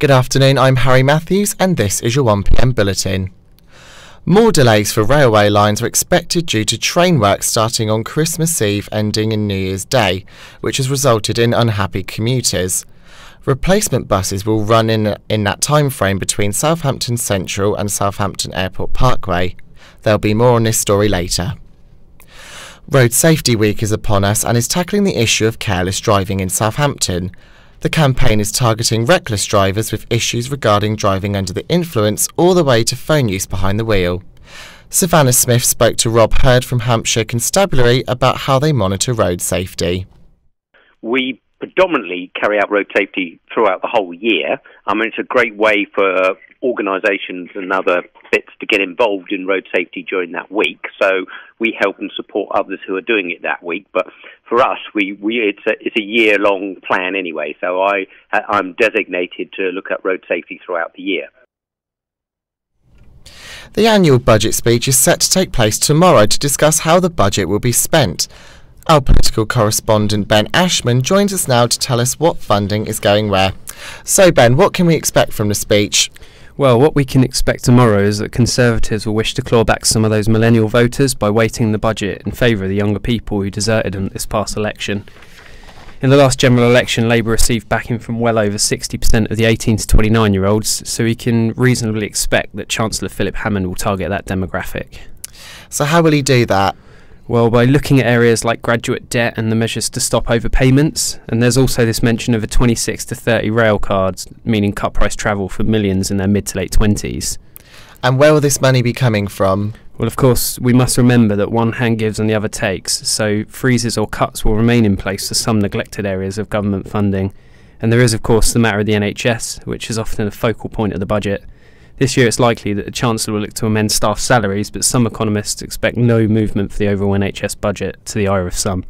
Good afternoon, I'm Harry Matthews and this is your 1pm Bulletin. More delays for railway lines are expected due to train work starting on Christmas Eve ending in New Year's Day, which has resulted in unhappy commuters. Replacement buses will run in that time frame between Southampton Central and Southampton Airport Parkway. There'll be more on this story later. Road Safety Week is upon us and is tackling the issue of careless driving in Southampton. The campaign is targeting reckless drivers with issues regarding driving under the influence all the way to phone use behind the wheel. Savannah Smith spoke to Rob Hurd from Hampshire Constabulary about how they monitor road safety. We predominantly carry out road safety throughout the whole year. It's a great way for organisations and other bits to get involved in road safety during that week. So we help and support others who are doing it that week. But for us, it's a year-long plan anyway. So I'm designated to look at road safety throughout the year. The annual budget speech is set to take place tomorrow to discuss how the budget will be spent. Our political correspondent Ben Ashman joins us now to tell us what funding is going where. So Ben, what can we expect from the speech? Well, what we can expect tomorrow is that Conservatives will wish to claw back some of those millennial voters by weighting the budget in favour of the younger people who deserted them this past election. In the last general election, Labour received backing from well over 60% of the 18 to 29-year-olds, so we can reasonably expect that Chancellor Philip Hammond will target that demographic. So how will he do that? Well, by looking at areas like graduate debt and the measures to stop overpayments, and there's also this mention of a 26 to 30 rail cards, meaning cut price travel for millions in their mid to late 20s. And where will this money be coming from? Well, of course, we must remember that one hand gives and the other takes, so freezes or cuts will remain in place for some neglected areas of government funding. And there is, of course, the matter of the NHS, which is often a focal point of the budget. This year it's likely that the Chancellor will look to amend staff salaries, but some economists expect no movement for the overall NHS budget, to the ire of some.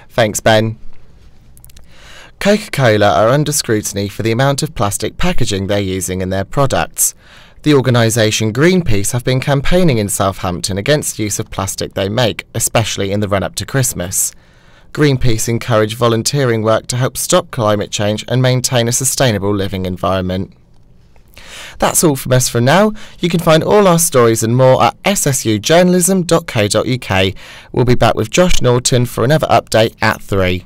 Thanks, Ben. Coca-Cola are under scrutiny for the amount of plastic packaging they're using in their products. The organisation Greenpeace have been campaigning in Southampton against the use of plastic they make, especially in the run-up to Christmas. Greenpeace encourage volunteering work to help stop climate change and maintain a sustainable living environment. That's all from us for now. You can find all our stories and more at ssujournalism.co.uk. We'll be back with Josh Norton for another update at 3.